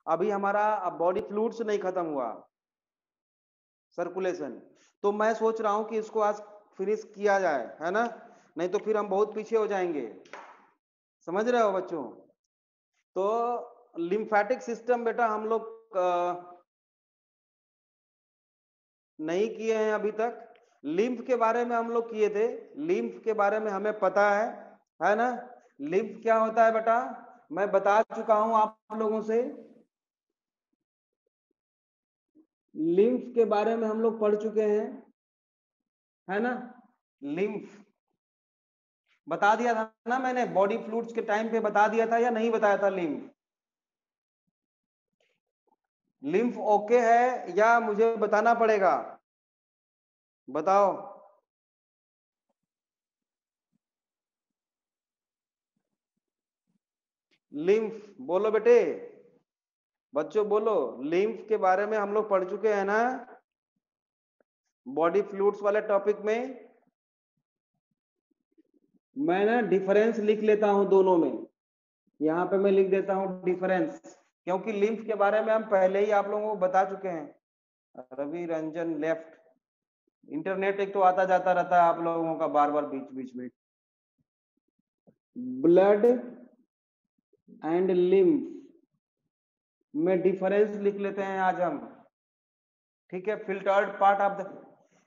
अभी हमारा body fluids नहीं खत्म हुआ, सर्कुलेशन। तो मैं सोच रहा हूं कि इसको आज फिनिश किया जाए, है ना, नहीं तो फिर हम बहुत पीछे हो जाएंगे। समझ रहे हो बच्चों? तो लिम्फेटिक सिस्टम बेटा हम लोग नहीं किए हैं अभी तक। लिम्फ के बारे में हम लोग किए थे, लिम्फ के बारे में हमें पता है ना। लिम्फ क्या होता है बेटा, मैं बता चुका हूं आप लोगों से। लिम्फ के बारे में हम लोग पढ़ चुके हैं, है ना। लिम्फ बता दिया था ना मैंने, बॉडी फ्लूइड्स के टाइम पे बता दिया था या नहीं बताया था? लिम्फ लिम्फ ओके है या मुझे बताना पड़ेगा? बताओ। लिम्फ बोलो बेटे, बच्चों बोलो। लिम्फ के बारे में हम लोग पढ़ चुके हैं ना, बॉडी फ्लूइड्स वाले टॉपिक में। मैं ना डिफरेंस लिख लेता हूं दोनों में, यहां पे मैं लिख देता हूं डिफरेंस, क्योंकि लिम्फ के बारे में हम पहले ही आप लोगों को बता चुके हैं। रवि रंजन लेफ्ट। इंटरनेट एक तो आता जाता रहता है आप लोगों का बार बार बीच बीच में। ब्लड एंड लिम्फ में डिफरेंस लिख लेते हैं आज हम, ठीक है। Filtered part of the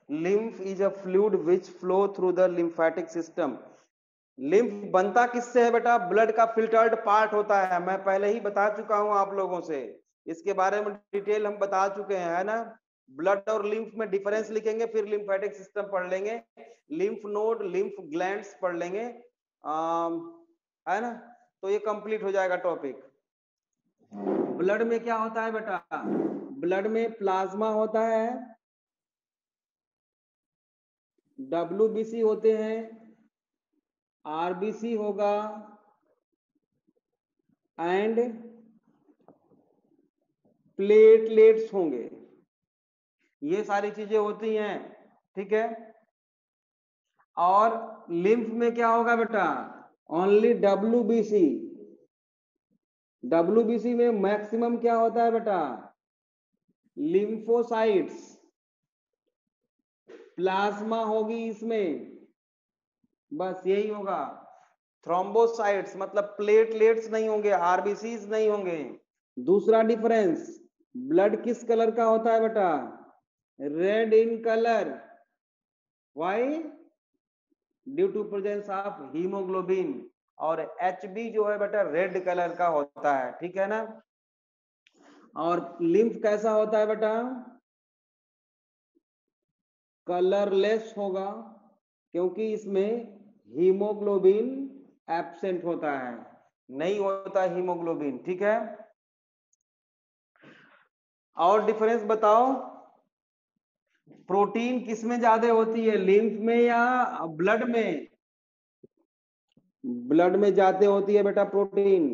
lymph is a fluid which flow through the lymphatic system. Lymph बनता किससे है बेटा? ब्लड का फिल्टर्ड पार्ट होता है, मैं पहले ही बता चुका हूं आप लोगों से, इसके बारे में डिटेल हम बता चुके हैं, है ना। ब्लड और लिम्फ में डिफरेंस लिखेंगे, फिर लिम्फेटिक सिस्टम पढ़ लेंगे, लिम्फ नोड लिम्फ ग्लैंड्स पढ़ लेंगे, है ना। तो ये कंप्लीट हो जाएगा टॉपिक। ब्लड में क्या होता है बेटा? ब्लड में प्लाज्मा होता है, डब्ल्यूबीसी होते हैं, आरबीसी होगा एंड प्लेटलेट्स होंगे, ये सारी चीजें होती हैं, ठीक है। और लिम्फ में क्या होगा बेटा? Only WBC. डब्ल्यूबीसी में मैक्सिमम क्या होता है बेटा? लिम्फोसाइट्स। प्लाज्मा होगी इसमें, बस यही होगा। थ्रोम्बोसाइट्स मतलब प्लेटलेट्स नहीं होंगे, आरबीसीज नहीं होंगे। दूसरा डिफरेंस, ब्लड किस कलर का होता है बेटा? Red in colour. Why? Due to presence of haemoglobin. और एचबी जो है बेटा रेड कलर का होता है, ठीक है ना। और लिम्फ कैसा होता है बेटा? कलरलेस होगा, क्योंकि इसमें हीमोग्लोबिन एब्सेंट होता है, नहीं होता हीमोग्लोबिन, ठीक है। और डिफरेंस बताओ, प्रोटीन किस में ज्यादा होती है, लिम्फ में या ब्लड में? ब्लड में ज्यादा होती है बेटा प्रोटीन।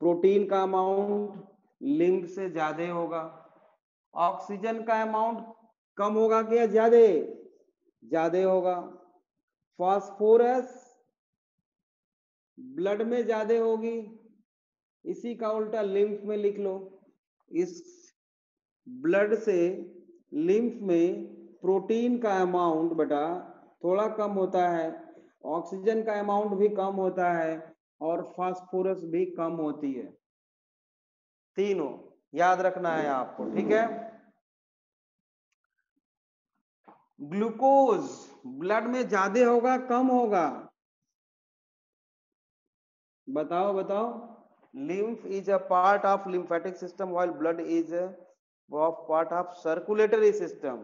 प्रोटीन का अमाउंट लिम्फ से ज्यादा होगा। ऑक्सीजन का अमाउंट कम होगा क्या ज्यादा? ज्यादा होगा। फास्फोरस ब्लड में ज्यादा होगी, इसी का उल्टा लिम्फ में लिख लो। इस ब्लड से लिम्फ में प्रोटीन का अमाउंट बेटा थोड़ा कम होता है, ऑक्सीजन का अमाउंट भी कम होता है, और फास्फोरस भी कम होती है। तीनों याद रखना है आपको, ठीक है। ग्लूकोज ब्लड में ज्यादा होगा कम होगा? बताओ बताओ। lymph is a part of lymphatic system while blood is a part of circulatory system,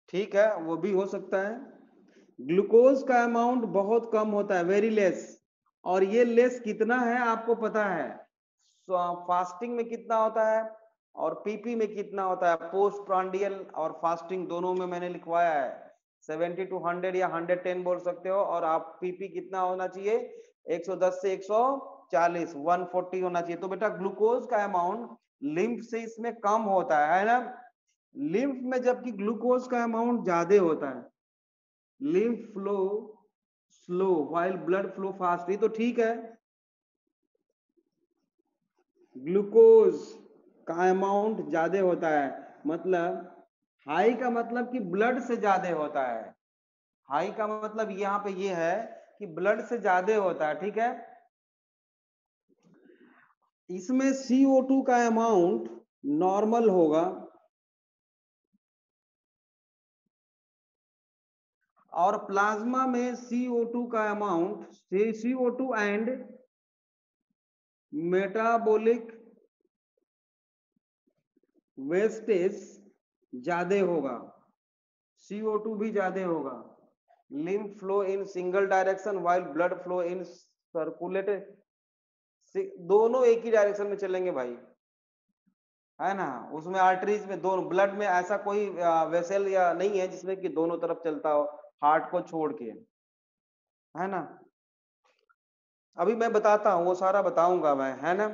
ठीक है, वो भी हो सकता है। ग्लूकोज का अमाउंट बहुत कम होता है, वेरी लेस। और ये लेस कितना है आपको पता है? फास्टिंग में कितना होता है और पीपी में कितना होता है? पोस्ट प्रांडियल और फास्टिंग दोनों में मैंने लिखवाया है, 70 to 100 या 110 बोल सकते हो। और आप पीपी कितना होना चाहिए? 110 से 140, 140 होना चाहिए। तो बेटा ग्लूकोज का अमाउंट लिम्फ से इसमें कम होता है ना। लिम्फ में जबकि ग्लूकोज का अमाउंट ज्यादा होता है, lymph flow slow while blood flow fast, ये तो ठीक है। ग्लूकोज का अमाउंट ज्यादा होता है, मतलब हाई का मतलब कि ब्लड से ज्यादा होता है। हाई का मतलब यहाँ पे ये है कि ब्लड से ज्यादा होता है, ठीक है। इसमें CO2 का अमाउंट नॉर्मल होगा और प्लाज्मा में CO2 का amount, CO2 and metabolic wastage ज्यादा होगा, CO2 भी ज्यादा होगा। Lymph flow in single direction while blood flow in circulated, दोनों एक ही डायरेक्शन में चलेंगे भाई, है ना। उसमें आर्टरीज में दोनों, ब्लड में ऐसा कोई वेसल या नहीं है जिसमें कि दोनों तरफ चलता हो, हार्ट को छोड़ के, है ना। अभी मैं बताता हूं, वो सारा बताऊंगा मैं, है ना।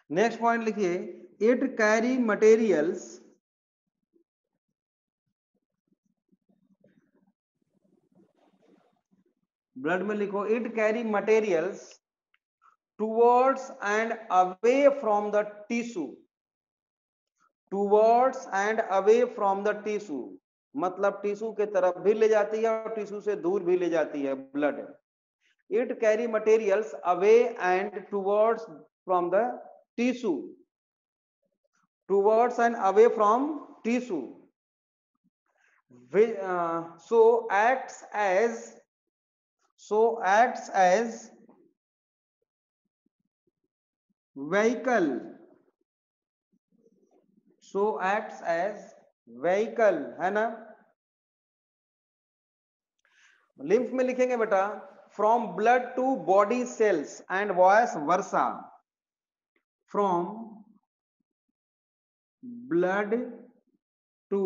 नेक्स्ट पॉइंट लिखिए, इट कैरी मटेरियल्स ब्लड में लिखो, it carry materials towards and away from the tissue, towards and away from the tissue, मतलब टिश्यू के तरफ भी ले जाती है और टिश्यू से दूर भी ले जाती है blood. It carry materials away and towards from the tissue, towards and away from tissue, so acts as vehicle, so acts as vehicle, है ना। लिम्फ में लिखेंगे बेटा, from blood to body cells and vice versa, from blood to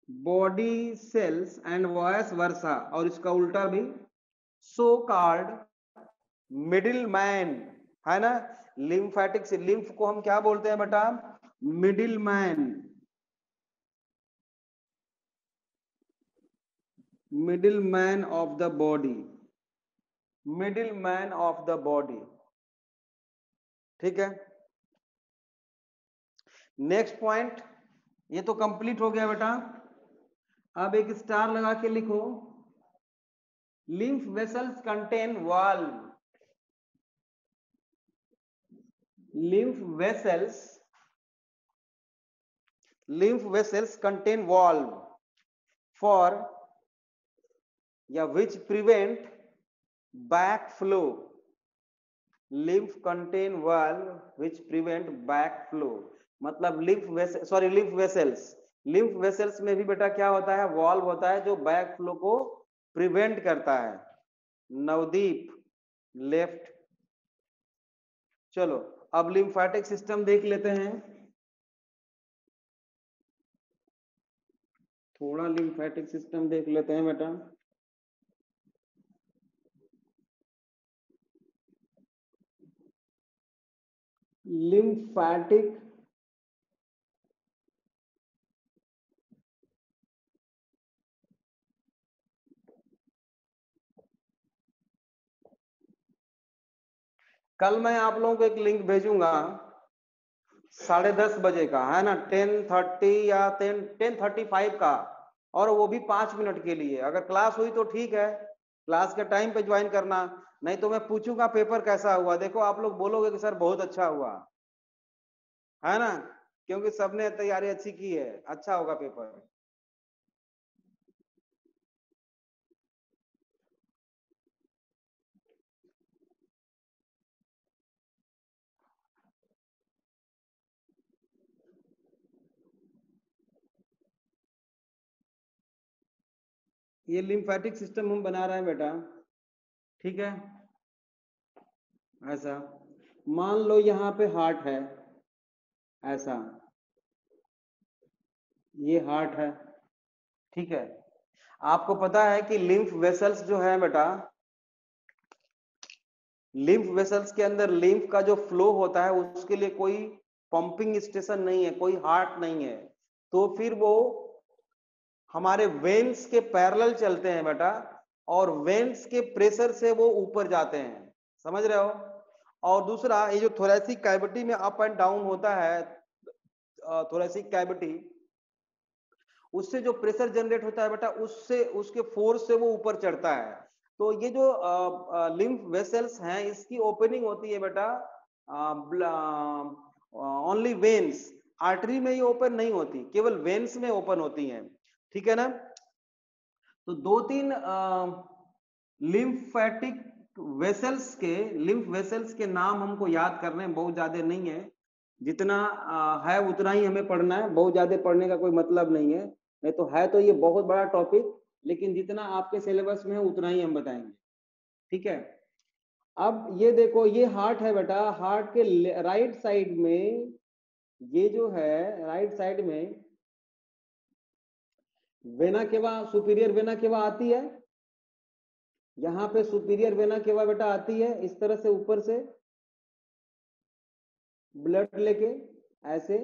body cells and vice versa, और इसका उल्टा भी, so called middle man, है ना। लिम्फेटिक से, लिम्फ को हम क्या बोलते हैं बेटा, middle man, middle man of the body, middle man of the body, ठीक है। नेक्स्ट पॉइंट, ये तो कंप्लीट हो गया बेटा। अब एक स्टार लगा के लिखो, lymph vessels contain valve, lymph vessels contain valve for या which prevent backflow, lymph contain valve which prevent backflow, मतलब lymph vessels में भी बेटा क्या होता है, वॉल्व होता है जो बैक फ्लो को प्रिवेंट करता है। नवदीप लेफ्ट। चलो अब लिम्फेटिक सिस्टम देख लेते हैं, थोड़ा लिम्फेटिक सिस्टम देख लेते हैं बेटा। लिम्फेटिक कल मैं आप लोगों को एक लिंक भेजूंगा 10:30 बजे का, है ना, 10:30 या 10:35 का, और वो भी 5 मिनट के लिए। अगर क्लास हुई तो ठीक है, क्लास के टाइम पे ज्वाइन करना, नहीं तो मैं पूछूंगा पेपर कैसा हुआ। देखो आप लोग बोलोगे कि सर बहुत अच्छा हुआ, है ना, क्योंकि सबने तैयारी अच्छी की है, अच्छा होगा पेपर। ये लिम्फेटिक सिस्टम हम बना रहे हैं बेटा, ठीक है। ऐसा मान लो यहाँ पे हार्ट है, ऐसा ये हार्ट है, ठीक है। आपको पता है कि लिम्फ वेसल्स जो है बेटा, लिम्फ वेसल्स के अंदर लिम्फ का जो फ्लो होता है उसके लिए कोई पंपिंग स्टेशन नहीं है, कोई हार्ट नहीं है, तो फिर वो हमारे वेन्स के पैरेलल चलते हैं बेटा, और वेन्स के प्रेशर से वो ऊपर जाते हैं, समझ रहे हो। और दूसरा ये जो थोरेसिक कैविटी में अप एंड डाउन होता है, थोरेसिक कैविटी, उससे जो प्रेशर जनरेट होता है बेटा, उससे उसके फोर्स से वो ऊपर चढ़ता है। तो ये जो लिम्फ वेसल्स हैं, इसकी ओपनिंग होती है बेटा ओनली वेन्स, आर्टरी में ये ओपन नहीं होती, केवल वेन्स में ओपन होती हैं, ठीक है ना। तो दो तीन लिम्फेटिक लिम्फ वेसल्स के नाम हमको याद करने हैं, बहुत ज्यादा नहीं है, जितना है उतना ही हमें पढ़ना है, बहुत ज्यादा पढ़ने का कोई मतलब नहीं है, नहीं तो है तो ये बहुत बड़ा टॉपिक, लेकिन जितना आपके सिलेबस में है उतना ही हम बताएंगे, ठीक है। अब ये देखो, ये हार्ट है बेटा, हार्ट के राइट साइड में, ये जो है राइट साइड में वेना केवा, सुपीरियर वेना केवा आती है, यहाँ पे सुपीरियर वेना केवा बेटा आती है, इस तरह से ऊपर से ब्लड लेके ऐसे,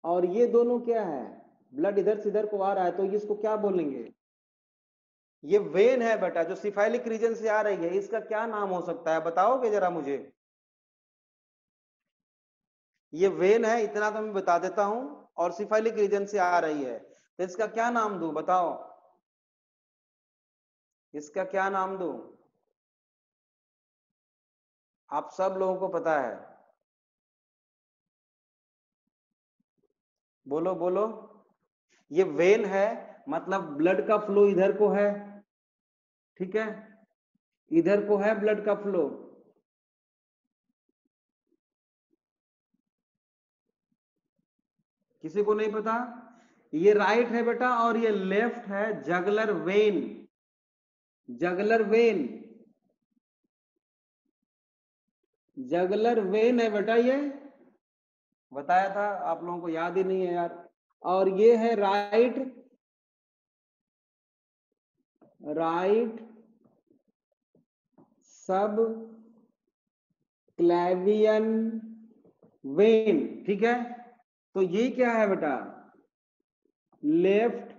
और ये दोनों क्या है, ब्लड इधर से इधर को आ रहा है, तो इसको क्या बोलेंगे, ये वेन है बेटा, जो सिफाइलिक रीजन से आ रही है, इसका क्या नाम हो सकता है, बताओगे जरा मुझे। ये वेन है, इतना तो मैं बता देता हूं, और सिफाइलिक रीजन से आ रही है, तो इसका क्या नाम दूं, बताओ, इसका क्या नाम दूं, आप सब लोगों को पता है, बोलो बोलो। ये वेन है, मतलब ब्लड का फ्लो इधर को है, ठीक है, इधर को है ब्लड का फ्लो, किसी को नहीं पता, ये राइट है बेटा, और ये लेफ्ट है, juggler when, juggler when, juggler when है बेटा, ये बताया था, आप लोगों को याद ही नहीं है यार। और ये है राइट, राइट सब क्लैवियन वेन, ठीक है। तो ये क्या है बेटा, लेफ्ट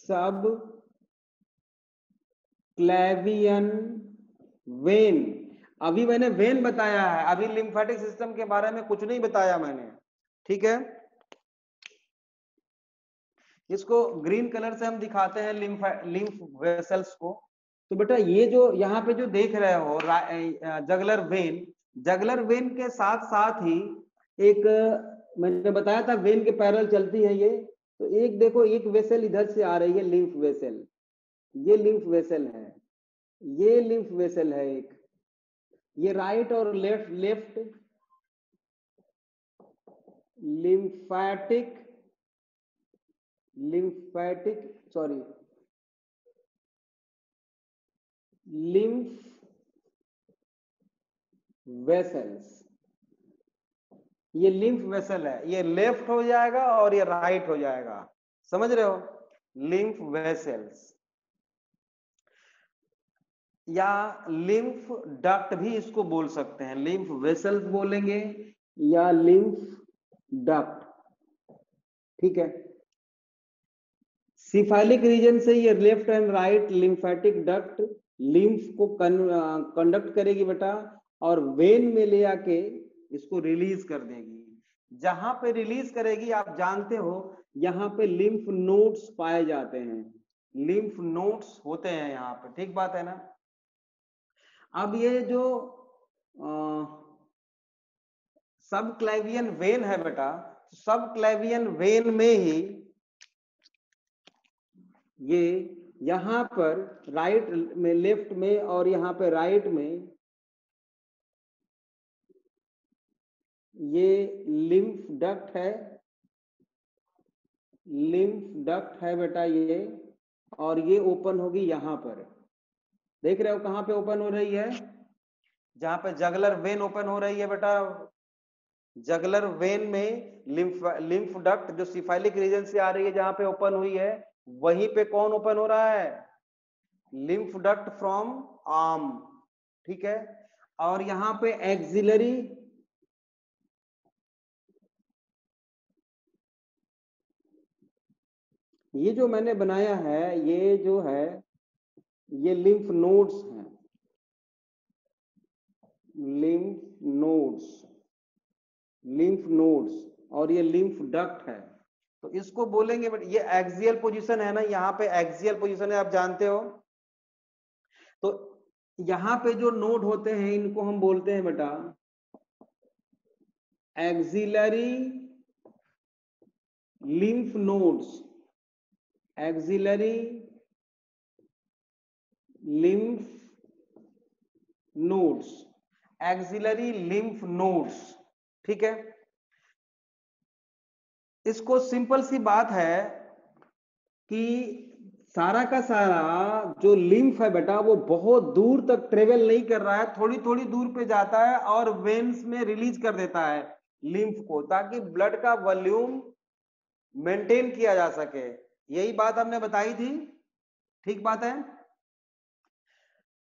सब क्लैवियन वेन। अभी मैंने वेन बताया है, अभी लिम्फेटिक सिस्टम के बारे में कुछ नहीं बताया मैंने, ठीक है। इसको ग्रीन कलर से हम दिखाते हैं लिम्फ वेसल्स को। तो बेटा ये जो यहाँ पे जो देख रहे हो जगलर वेन, जगलर वेन के साथ साथ ही एक, मैंने बताया था वेन के पैरेलल चलती है ये, तो एक देखो, एक वेसल इधर से आ रही है, लिम्फ वेसल, ये लिम्फ वेसल है, ये लिम्फ वेसल है एक, ये राइट और left, left lymphatic, lymphatic sorry lymph vessels, ये लिम्फ वेसल है, ये लेफ्ट हो जाएगा और ये राइट हो जाएगा, समझ रहे हो, लिम्फ वेसल्स, या लिम्फ डक्ट भी इसको बोल सकते हैं, लिम्फ वेसल्स बोलेंगे या लिम्फ डक्ट, ठीक है। सिफालिक रीजन से ये left and right lymphatic duct lymph को कंडक्ट करेगी बेटा, और वेन में ले आके इसको रिलीज कर देगी, जहां पे रिलीज करेगी आप जानते हो, यहाँ पे लिम्फ नोड्स पाए जाते हैं, लिम्फ नोड्स होते हैं यहाँ पे, ठीक बात है ना। अब ये जो सब क्लैवियन वेन है बेटा, सब क्लैवियन वेन में ही ये यहां पर राइट में, लेफ्ट में, और यहां पे राइट में ये लिम्फ डक्ट है, लिम्फ डक्ट है बेटा ये, और ये ओपन होगी यहां पर, देख रहे हो कहां पे ओपन हो रही है, जहां पे जगलर वेन ओपन हो रही है बेटा, जगलर वेन में लिम्फ डक्ट जो सिफाइलिक रीजन से आ रही है, जहां पे ओपन हुई है, वहीं पे कौन ओपन हो रहा है, लिम्फ डक्ट फ्रॉम आर्म, ठीक है। और यहां पे एक्सिलरी, ये जो मैंने बनाया है ये जो है ये लिम्फ नोड्स हैं, लिम्फ नोड्स, लिम्फ नोड्स, और ये लिम्फ डक्ट है। तो इसको बोलेंगे, बट ये एक्सियल पोजीशन है ना, यहाँ पे एक्सियल पोजीशन है, आप जानते हो। तो यहाँ पे जो नोड होते हैं इनको हम बोलते हैं बेटा axillary lymph nodes, axillary lymph nodes, axillary lymph nodes. ठीक है, इसको सिंपल सी बात है कि सारा का सारा जो लिम्फ है बेटा वो बहुत दूर तक ट्रेवल नहीं कर रहा है, थोड़ी थोड़ी दूर पे जाता है और वेन्स में रिलीज कर देता है लिम्फ को, ताकि ब्लड का वॉल्यूम मेंटेन किया जा सके। यही बात हमने बताई थी, ठीक बात है।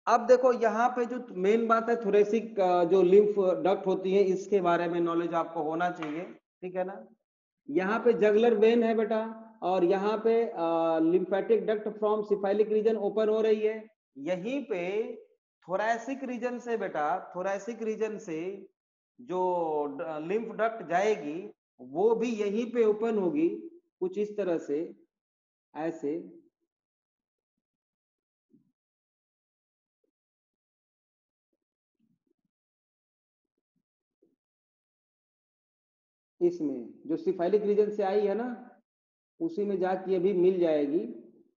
अब देखो यहाँ पे जो मेन बात है थोरेसिक जो लिम्फ डक्ट होती है इसके बारे में नॉलेज आपको होना चाहिए, ठीक है ना। यहाँ पे जगलर वेन है बेटा, और यहाँ पे lymphatic duct from cephalic region open हो रही है। यहीं पे थोरैसिक रीजन से बेटा, थोरैसिक रीजन से जो लिम्फ डक्ट जाएगी वो भी यहीं पे ओपन होगी, कुछ इस तरह से, ऐसे। इसमें जो सिफाइलिक रीजन से आई है ना उसी में जाके अभी मिल जाएगी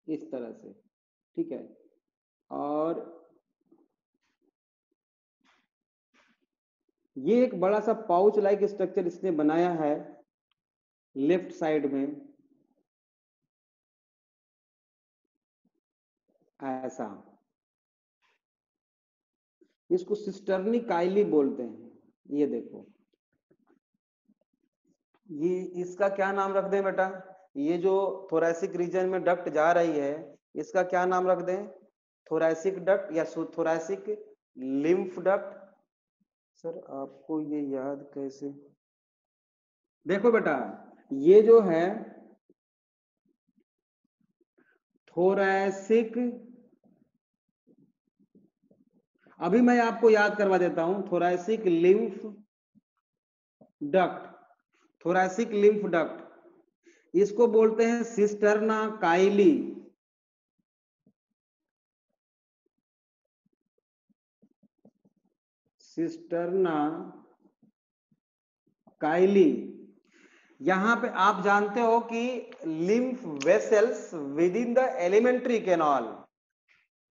इस तरह से, ठीक है। और ये एक बड़ा सा पाउच लाइक स्ट्रक्चर इसने बनाया है लेफ्ट साइड में, ऐसा। इसको सिस्टर्नी काइली बोलते हैं। ये देखो, ये इसका क्या नाम रख दें बेटा, ये जो थोरैसिक रीजन में डक्ट जा रही है इसका क्या नाम रख दें, थोरैसिक डक्ट या थोरैसिक लिम्फ डक्ट। सर आपको ये याद कैसे, देखो बेटा ये जो है थोरैसिक, अभी मैं आपको याद करवा देता हूं, thoracic lymph duct, thoracic lymph duct, इसको बोलते हैं सिस्टर्ना काइली, सिस्टर्ना काइली। यहां पे आप जानते हो कि lymph vessels with in the alimentary canal,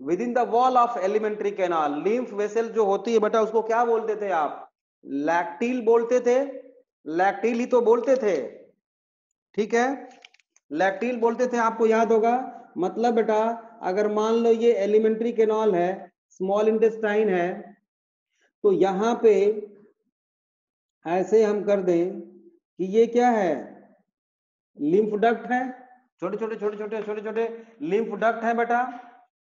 with in the wall of alimentary canal, lymph vessel जो होती है बेटा उसको क्या बोलते थे आप, लैक्टिल बोलते थे, लैक्टिल ही तो बोलते थे, ठीक है, लैक्टिल बोलते थे, आपको याद होगा। मतलब बेटा अगर मान लो ये एलिमेंट्री कैनाल है, स्मॉल इंटेस्टाइन है, तो यहां पे ऐसे हम कर दें कि ये क्या है, लिम्फ डक्ट है, छोटे छोटे छोटे छोटे छोटे छोटे लिम्फ डक्ट है बेटा,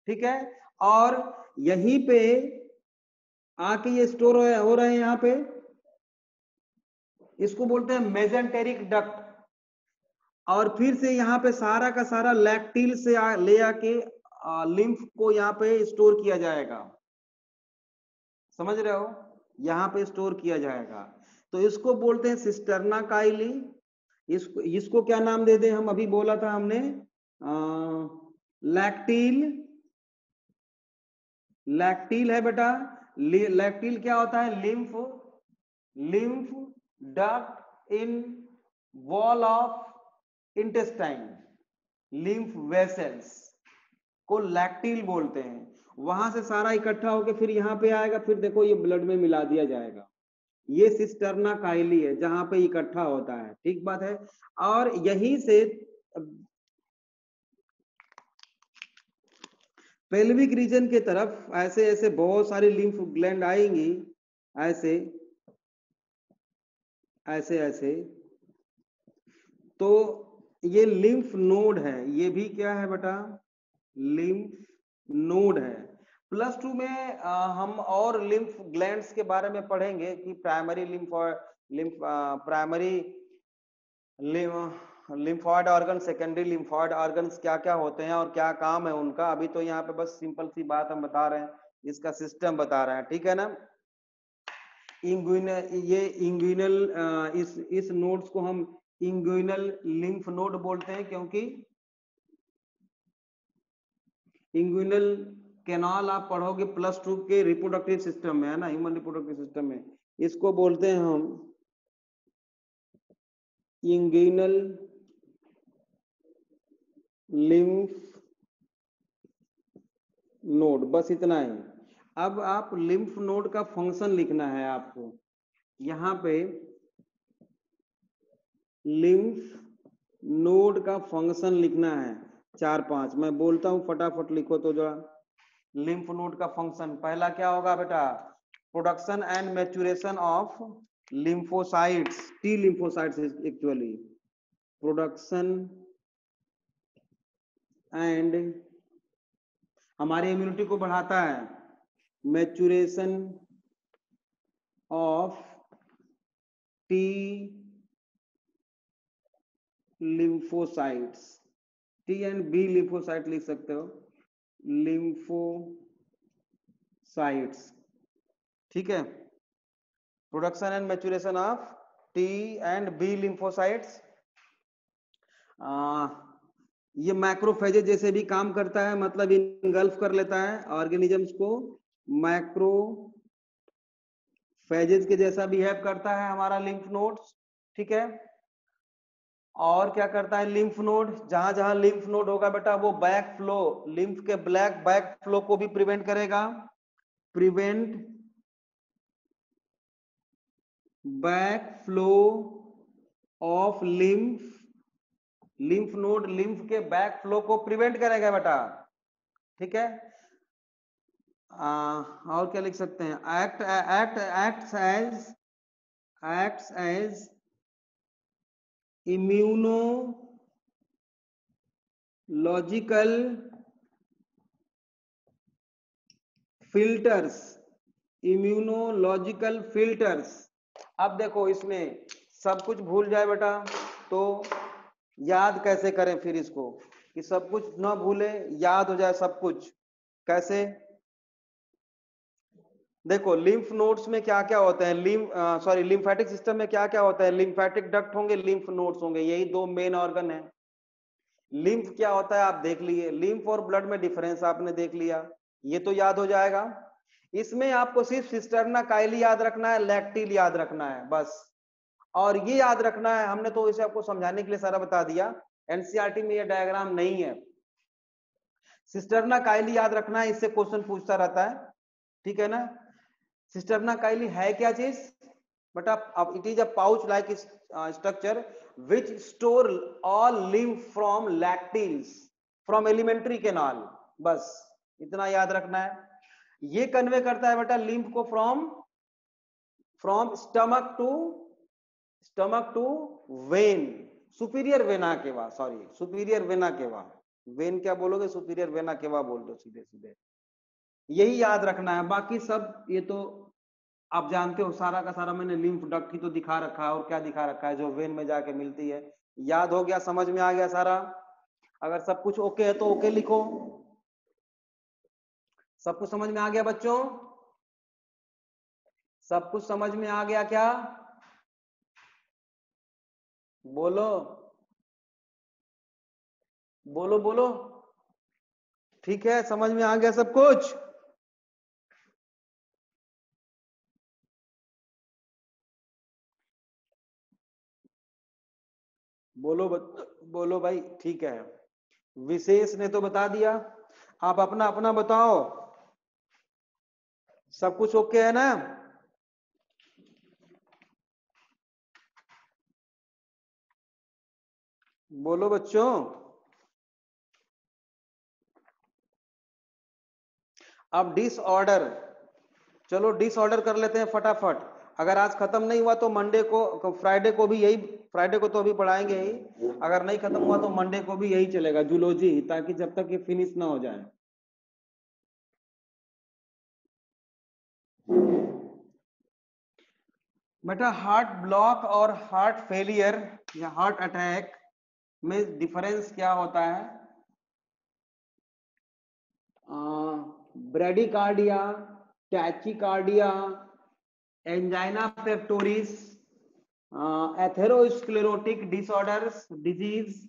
ठीक है। और यहीं पे आके ये स्टोर हो रहे हैं यहाँ पे, इसको बोलते हैं मेजेंटेरिक डक्ट। और फिर से यहाँ पे सारा का सारा लैक्टिल से ले आके लिम्फ को यहाँ पे स्टोर किया जाएगा, समझ रहे हो, यहाँ पे स्टोर किया जाएगा। तो इसको बोलते हैं सिस्टर्ना काइली। इसको क्या नाम दे दें हम, अभी बोला था हमने लैक्टिल, लैक्टिल है बेटा। लैक्टिल क्या होता है, lymph, lymph duct in wall of intestine, lymph vessels को लैक्टिल बोलते हैं। वहां से सारा इकट्ठा होकर फिर यहाँ पे आएगा, फिर देखो ये ब्लड में मिला दिया जाएगा। ये सिस्टर्ना काइली है जहां पे इकट्ठा होता है, ठीक बात है। और यहीं से पेल्विक रीजन के तरफ ऐसे ऐसे बहुत सारी लिम्फ ग्लैंड आएंगी, ऐसे ऐसे ऐसे। तो ये लिम्फ नोड है, ये भी क्या है बेटा, लिम्फ नोड है। प्लस टू में हम और लिम्फ ग्लैंड्स के बारे में पढ़ेंगे कि प्राइमरी लिम्फ और lymph primary lymphoid organ, secondary lymphoid organs क्या क्या होते हैं और क्या काम है उनका, अभी तो यहाँ पे बस सिंपल सी बात हम बता रहे हैं, इसका सिस्टम बता रहे हैं, ठीक है ना। इंग्विनल, ये इंग्विनल, इस नोड्स को हम इंग्विनल लिम्फ नोड बोलते हैं, क्योंकि इंग्विनल कैनाल आप पढ़ोगे +2 के रिप्रोडक्टिव सिस्टम में, है ना, ह्यूमन रिप्रोडक्टिव सिस्टम में, इसको बोलते हैं हम इंग्विनल लिम्फ नोड, बस इतना ही। अब आप लिम्फ नोड का फंक्शन लिखना है आपको, यहाँ पे लिम्फ नोड का फंक्शन लिखना है 4-5, मैं बोलता हूं फटाफट लिखो तो जरा। लिम्फ नोड का फंक्शन पहला क्या होगा बेटा, production and maturation of lymphocytes, T lymphocytes actually, production and हमारी इम्यूनिटी को बढ़ाता है, maturation of T lymphocytes, T and B lymphocyte लिख सकते हो, लिम्फोसाइट्स, ठीक है, production and maturation of T and B lymphocytes. ये मैक्रोफेजेज जैसे भी काम करता है, मतलब इनगल्फ कर लेता है ऑर्गेनिजम्स को, मैक्रोफेजेज के जैसा बिहेव करता है हमारा लिम्फ नोड्स, ठीक है। और क्या करता है लिम्फ नोड, जहां जहां लिम्फ नोड होगा बेटा वो बैक फ्लो, लिम्फ के ब्लैक बैक फ्लो को भी प्रिवेंट करेगा, prevent back flow of lymph, lymph node lymph के बैक फ्लो को प्रिवेंट करेगा बेटा, ठीक है। और क्या लिख सकते हैं, acts as immunological filters, immunological filters. अब देखो इसमें सब कुछ भूल जाए बेटा तो याद कैसे करें फिर इसको, कि सब कुछ ना भूले, याद हो जाए सब कुछ, कैसे, देखो लिम्फ नोड्स में क्या क्या होते हैं, लिम्फेटिक सिस्टम में क्या क्या होता है, लिम्फेटिक डक्ट होंगे, लिम्फ नोड्स होंगे, यही दो मेन ऑर्गन है। लिम्फ क्या होता है आप देख लिए, लिम्फ और ब्लड में डिफरेंस आपने देख लिया, ये तो याद हो जाएगा। इसमें आपको सिर्फ सिस्टर्ना काइली याद रखना है, लैक्टिल याद रखना है बस, और ये याद रखना है, हमने तो इसे आपको समझाने के लिए सारा बता दिया, एनसीईआरटी में ये डायग्राम नहीं है। सिस्टर्ना काइली याद रखना है, इससे क्वेश्चन पूछता रहता है, ठीक है ना। सिस्टर्ना काइली है क्या चीज बेटा, अब it is a pouch like structure which store all lymph from lacteals from elementary canal, बस इतना याद रखना है। ये कन्वे करता है बेटा लिम्फ को from stomach to vein, superior vena cava, sorry superior vena cava, vein क्या बोलोगे, सुपीरियर वेना केवा बोल दो सीधे सीधे, यही याद रखना है, बाकी सब ये तो आप जानते हो, सारा का सारा मैंने लिम्फ डक्ट ही तो दिखा रखा है, और क्या दिखा रखा है, जो वेन में जाके मिलती है, याद हो गया, समझ में आ गया सारा। अगर सब कुछ ओके है तो ओके लिखो, सब कुछ समझ में आ गया बच्चों, सब कुछ समझ में आ गया क्या, बोलो बोलो बोलो, ठीक है, समझ में आ गया सब कुछ, बोलो बोलो भाई, ठीक है। विशेष ने तो बता दिया, आप अपना अपना बताओ, सब कुछ ओके है ना, बोलो बच्चों। अब डिसऑर्डर, चलो डिसऑर्डर कर लेते हैं फटाफट, अगर आज खत्म नहीं हुआ तो मंडे को, फ्राइडे को भी यही, फ्राइडे को तो अभी पढ़ाएंगे ही, अगर नहीं खत्म हुआ तो मंडे को भी यही चलेगा, जूलॉजी, ताकि जब तक ये फिनिश ना हो जाए। बेटा हार्ट ब्लॉक और हार्ट फेलियर या हार्ट अटैक में डिफरेंस क्या होता है? Bradycardia, tachycardia, angina pectoris, atherosclerotic disorders disease,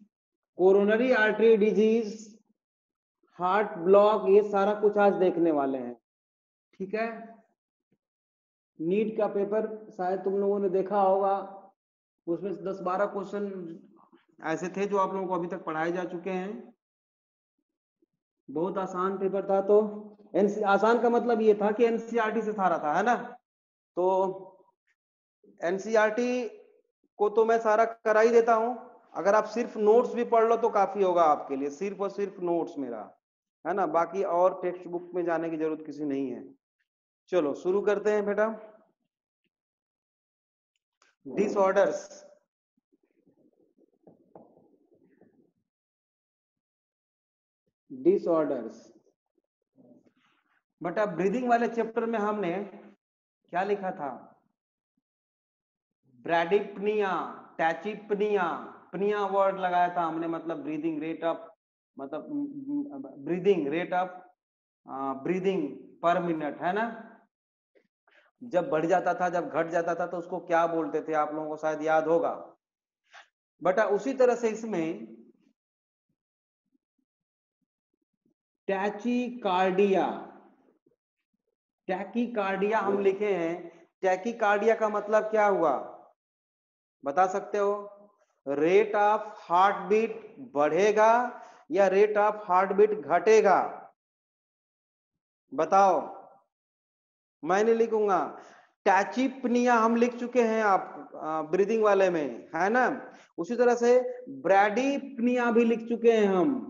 coronary artery disease, heart block, ये सारा कुछ आज देखने वाले हैं। ठीक है, नीट का पेपर शायद तुम लोगों ने देखा होगा, उसमें 10-12 क्वेश्चन ऐसे थे जो आप लोगों को अभी तक पढ़ाए जा चुके हैं। बहुत आसान पेपर था। तो आसान का मतलब ये था कि एनसीईआरटी से सारा था, है ना। तो एनसीईआरटी को तो मैं सारा करा ही देता हूं। अगर आप सिर्फ नोट्स भी पढ़ लो तो काफी होगा आपके लिए, सिर्फ और सिर्फ नोट्स मेरा, है ना। बाकी और टेक्स्ट बुक में जाने की जरूरत किसी नहीं है। चलो शुरू करते हैं बेटा। डिसऑर्डर्स, डिसऑर्डर्स बेटा, ब्रीदिंग वाले चैप्टर में हमने क्या लिखा था? ब्रैडिप्निया, टैचिप्निया, प्निया वर्ड लगाया था हमने, मतलब ब्रीदिंग रेट ऑफ, मतलब ब्रीदिंग रेट ऑफ ब्रीदिंग पर मिनट, है ना। जब बढ़ जाता था, जब घट जाता था तो उसको क्या बोलते थे, आप लोगों को शायद याद होगा बेटा। उसी तरह से इसमें टैचिकार्डिया, टैकीकार्डिया हम लिखे हैं। टैकीकार्डिया का मतलब क्या हुआ, बता सकते हो? रेट ऑफ हार्ट बीट बढ़ेगा या रेट ऑफ हार्ट बीट घटेगा? बताओ, मैं नहीं लिखूंगा। टैचिप्निया हम लिख चुके हैं आप ब्रीदिंग वाले में, है ना। उसी तरह से ब्रैडिप्निया भी लिख चुके हैं हम।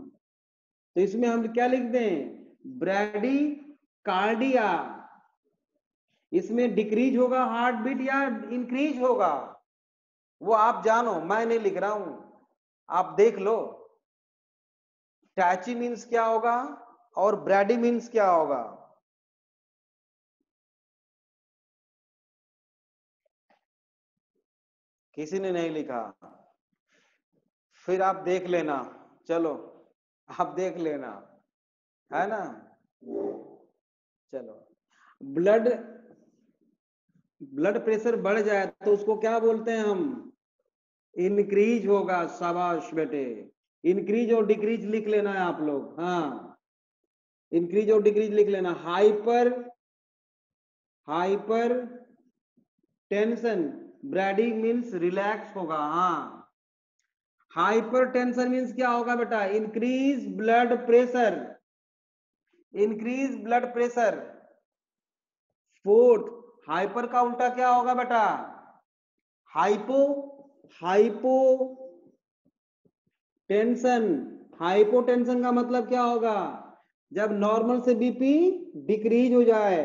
तो इसमें हम क्या लिख दें? ब्रैडिकार्डिया। इसमें डिक्रीज होगा हार्ट बीट या इंक्रीज होगा, वो आप जानो, मैं नहीं लिख रहा हूं, आप देख लो। टैची मीन्स क्या होगा और ब्रैडी मीन्स क्या होगा? किसी ने नहीं लिखा, फिर आप देख लेना। चलो आप देख लेना, है ना। चलो, ब्लड ब्लड प्रेशर बढ़ जाए तो उसको क्या बोलते हैं हम? इंक्रीज होगा। शाबाश बेटे, इंक्रीज और डिक्रीज लिख लेना है आप लोग। हाँ, इंक्रीज और डिक्रीज लिख लेना। Hyper hyper tension, Brady means relax होगा। हाँ, हाइपर टेंशन मीन्स क्या होगा बेटा? Increase blood pressure, increase blood pressure. Fourth, hyper का उल्टा क्या होगा बेटा? Hypo, hypo tension. हाइपोटेंशन का मतलब क्या होगा? जब नॉर्मल से बीपी डिक्रीज हो जाए,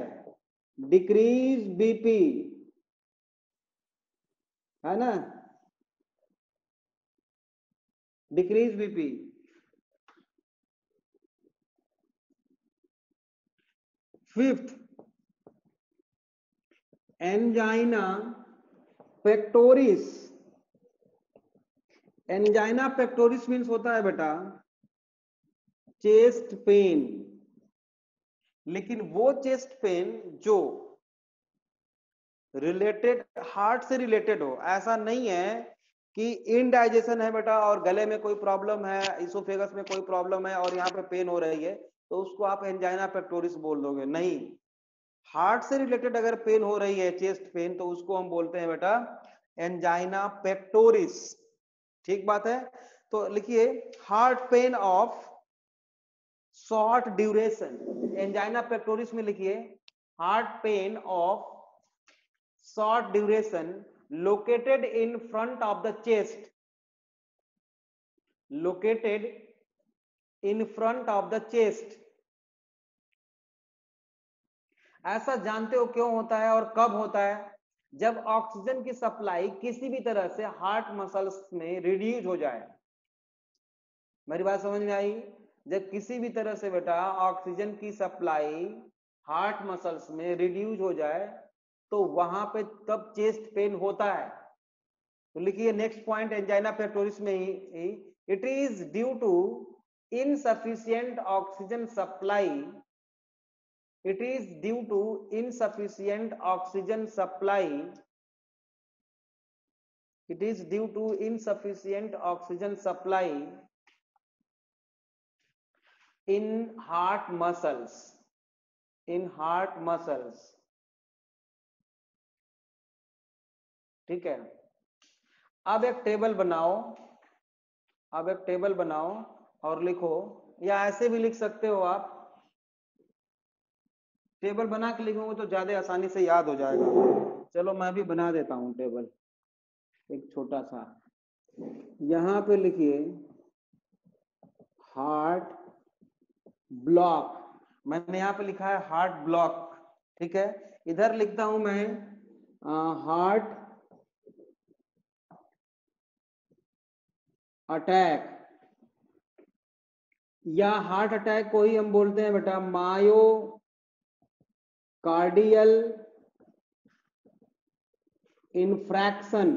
डिक्रीज बीपी, है ना, decrease BP. Fifth, angina pectoris. Angina pectoris means होता है बेटा चेस्ट पेन, लेकिन वो चेस्ट पेन जो रिलेटेड हार्ट से रिलेटेड हो। ऐसा नहीं है कि इनडाइजेशन है बेटा और गले में कोई प्रॉब्लम है, इसोफेगस में कोई प्रॉब्लम है और यहाँ पे पेन हो रही है तो उसको आप एंजाइना पेक्टोरिस बोल दोगे, नहीं। हार्ट से रिलेटेड अगर पेन हो रही है, चेस्ट पेन, तो उसको हम बोलते हैं बेटा एंजाइना पेक्टोरिस। ठीक बात है। तो लिखिए, heart pain of short duration, angina pectoris में लिखिए heart pain of short duration located in front of the chest, located in front of the chest। ऐसा जानते हो क्यों होता है और कब होता है? जब ऑक्सीजन की सप्लाई किसी भी तरह से हार्ट मसल्स में रिड्यूस हो जाए। मेरी बात समझ में आई? जब किसी भी तरह से बेटा ऑक्सीजन की सप्लाई हार्ट मसल्स में रिड्यूस हो जाए तो वहां पे तब चेस्ट पेन होता है। तो लिखिए नेक्स्ट पॉइंट एंजाइना पेक्टोरिस में ही It is due to insufficient oxygen supply. It is due to insufficient oxygen supply. It is due to insufficient oxygen supply in heart muscles. In heart muscles. ठीक है, अब एक table बनाओ, अब एक table बनाओ और लिखो, या ऐसे भी लिख सकते हो आप, टेबल बना के लिखोगे तो ज्यादा आसानी से याद हो जाएगा। चलो मैं भी बना देता हूं टेबल, एक छोटा सा, यहां पे लिखिए हार्ट ब्लॉक, मैंने यहाँ पे लिखा है हार्ट ब्लॉक, ठीक है। इधर लिखता हूं मैं हार्ट अटैक, या हार्ट अटैक को ही हम बोलते हैं बेटा myocardial infarction.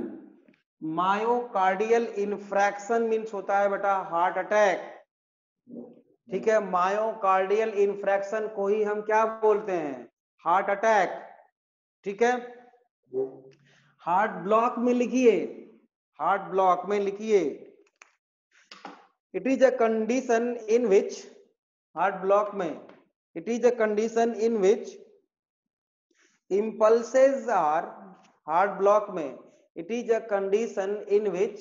Myocardial infarction means होता है बेटा हार्ट अटैक, ठीक है। मायोकार्डियल इन्फ्रैक्शन को ही हम क्या बोलते हैं, हार्ट अटैक, ठीक है। हार्ट ब्लॉक में लिखिए, हार्ट ब्लॉक में लिखिए, it is a condition in which, heart block में, it is a condition in which impulses are, heart block में, it is a condition in which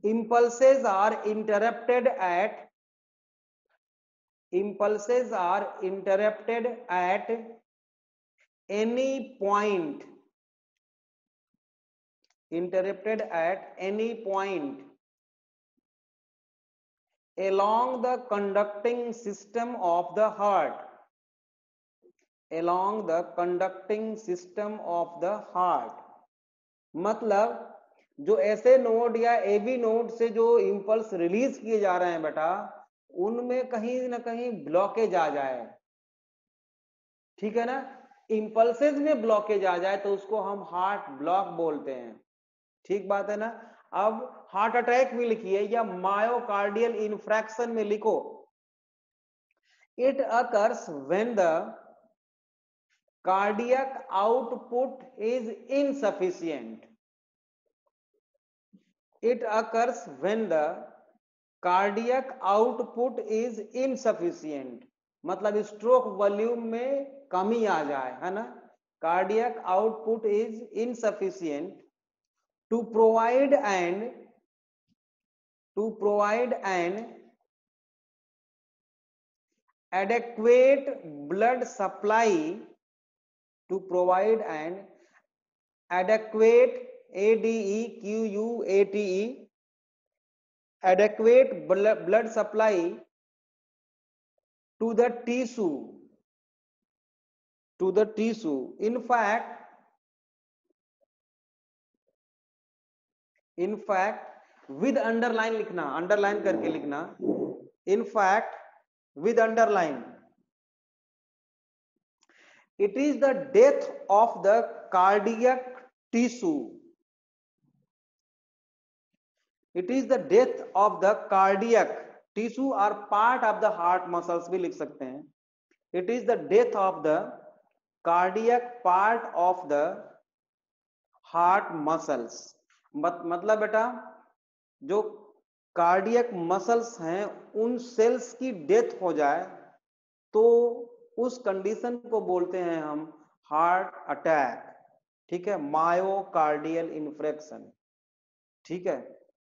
impulses are interrupted at any point, interrupted at any point along the conducting system of the heart, along the conducting system of the heart। मतलब जो ऐसे node या AB node से जो impulse release किए जा रहे हैं बेटा, उनमें कहीं ना कहीं ब्लॉकेज आ जाए, ठीक है ना। इंपल्सेस में ब्लॉकेज आ जाए तो उसको हम हार्ट ब्लॉक बोलते हैं, ठीक बात है ना। अब हार्ट अटैक में लिखिए या मायोकार्डियल इन्फ्रैक्शन में लिखो, it occurs when the cardiac output is insufficient. It occurs when the cardiac output is insufficient, मतलब स्ट्रोक वॉल्यूम में कमी आ जाए, है ना। Cardiac output is insufficient to provide an adequate blood supply, to provide an adequate ADEQUATE adequate blood supply to the tissue, in fact with underline लिखना, underline करके लिखना, in fact with underline, it is the death of the cardiac tissue, it is the death of the cardiac tissue or part of the heart muscles भी लिख सकते हैं, it is the death of the cardiac part of the heart muscles। मतलब बेटा जो cardiac muscles हैं उन sales की डेथ हो जाए तो उस कंडीशन को बोलते हैं हम हार्ट अटैक, ठीक है, मायोकार्डियल इन्फ्रैक्शन, ठीक है।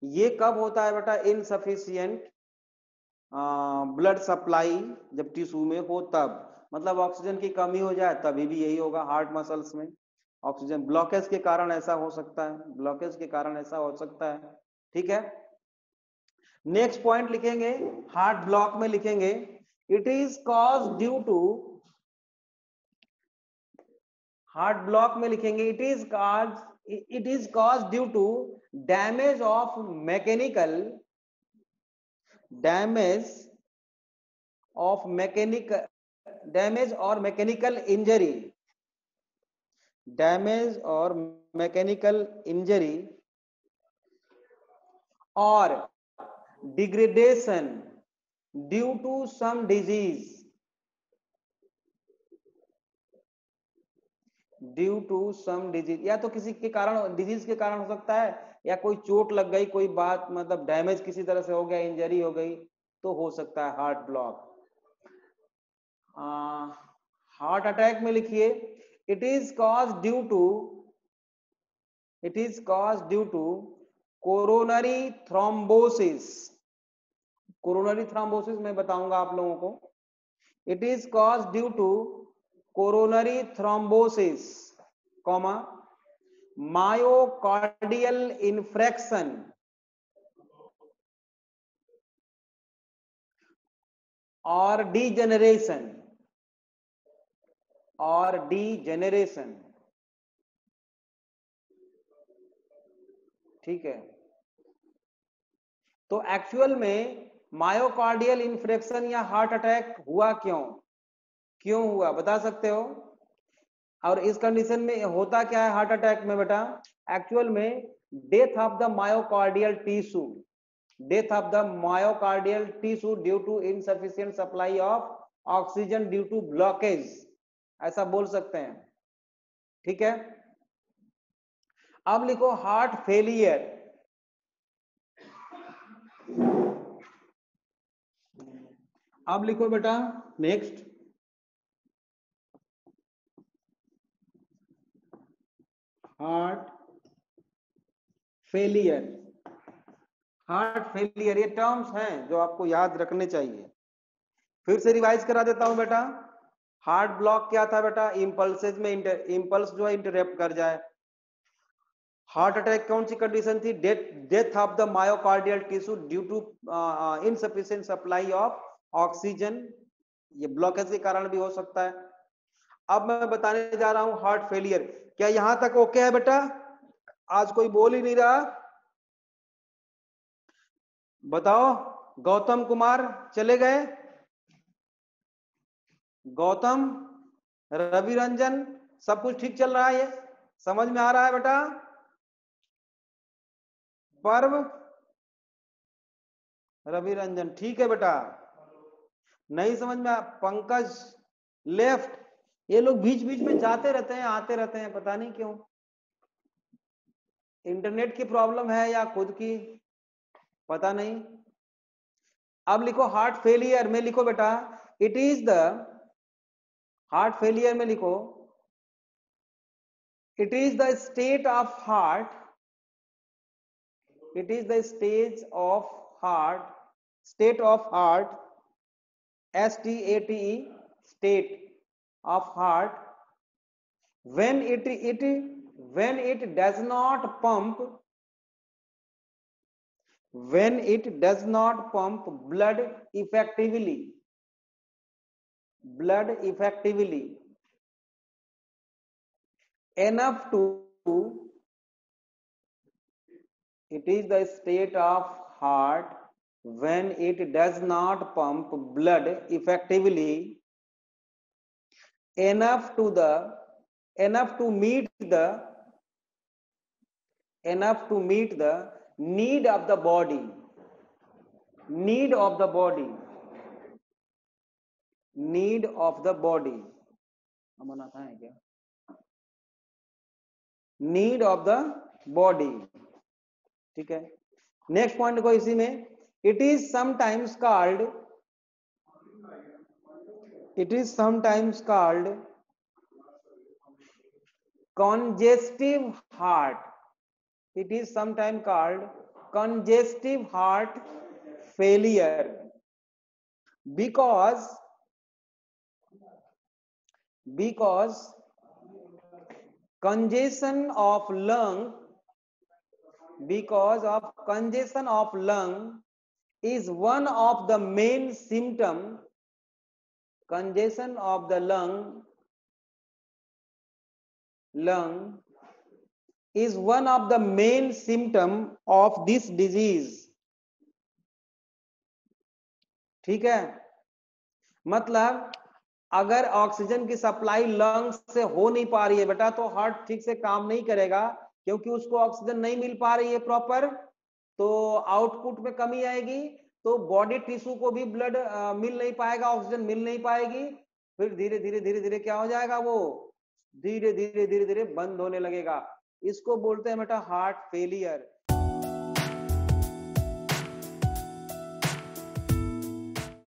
ये कब होता है बेटा, इनसफिशिएंट ब्लड सप्लाई जब टिश्यू में हो तब, मतलब ऑक्सीजन की कमी हो जाए तभी भी यही होगा हार्ट मसल्स में। ऑक्सीजन ब्लॉकेज के कारण ऐसा हो सकता है, ब्लॉकेज के कारण ऐसा हो सकता है, ठीक है। नेक्स्ट पॉइंट लिखेंगे, हार्ट ब्लॉक में लिखेंगे it is cause due to, heart block में लिखेंगे it is cause due to damage और मैकेनिकल इंजरी, डैमेज और मैकेनिकल इंजरी और degradation due to some disease, due to some disease, या तो किसी के कारण, डिजीज के कारण हो सकता है, या कोई चोट लग गई, कोई बात मतलब डैमेज किसी तरह से हो गया, इंजरी हो गई, तो हो सकता है हार्ट ब्लॉक। हार्ट अटैक में लिखिए it is cause due to, it is cause due to coronary thrombosis. Coronary thrombosis मैं बताऊंगा आप लोगों को। It is cause due to coronary thrombosis, comma myocardial infarction और डीजेनरेशन, और डीजेनरेशन, ठीक है। तो एक्चुअल में मायोकार्डियल इन्फ्रेक्शन या हार्ट अटैक हुआ क्यों, क्यों हुआ बता सकते हो? और इस कंडीशन में होता क्या है हार्ट अटैक में बेटा? एक्चुअल में death of the myocardial tissue, death of the myocardial tissue due to insufficient supply of oxygen due to blockage, ऐसा बोल सकते हैं, ठीक है। अब लिखो हार्ट फेलियर, अब लिखो बेटा next, heart failure. Heart failure ये टर्म्स हैं जो आपको याद रखने चाहिए। फिर से रिवाइज करा देता हूं बेटा। हार्ट ब्लॉक क्या था बेटा? इंपल्सेस में इंपल्स जो है इंटरप्ट कर जाए। हार्ट अटैक कौन सी कंडीशन थी? Death of the myocardial tissue due to insufficient supply of oxygen, ये ब्लॉकेज के कारण भी हो सकता है। अब मैं बताने जा रहा हूं हार्ट फेलियर। क्या यहां तक ओके है बेटा? आज कोई बोल ही नहीं रहा, बताओ। गौतम कुमार चले गए, गौतम, रवि रंजन, सब कुछ ठीक चल रहा है? ये समझ में आ रहा है बेटा? पर्व, रवि रंजन ठीक है बेटा। नहीं समझ में पंकज लेफ्ट। ये लोग बीच बीच में जाते रहते हैं आते रहते हैं, पता नहीं क्यों, इंटरनेट की प्रॉब्लम है या खुद की, पता नहीं। अब लिखो हार्ट फेलियर में लिखो बेटा it is the, heart failure में लिखो it is the state of heart, it is the stage of heart, state of heart, state, state of heart, when when it does not pump, when it does not pump blood effectively, blood effectively enough to, it is the state of heart when it does not pump blood effectively enough to the, enough to meet the, enough to meet the need of the body, need of the body, need of the body, अमन आता है क्या? Need of the body, ठीक है। Next point को इसी में, it is sometimes called, it is sometimes called congestive heart, it is sometimes called congestive heart failure because congestion of lung, because of congestion of lung is one of the main symptom, congestion of the lung is one of the main symptom of this disease, ठीक है। मतलब अगर oxygen की supply lungs से हो नहीं पा रही है बेटा तो हार्ट ठीक से काम नहीं करेगा, क्योंकि उसको ऑक्सीजन नहीं मिल पा रही है प्रॉपर, तो आउटपुट में कमी आएगी, तो बॉडी टिश्यू को भी ब्लड मिल नहीं पाएगा, ऑक्सीजन मिल नहीं पाएगी, फिर धीरे धीरे धीरे धीरे क्या हो जाएगा, वो धीरे धीरे धीरे धीरे बंद होने लगेगा। इसको बोलते हैं बेटा हार्ट फेलियर।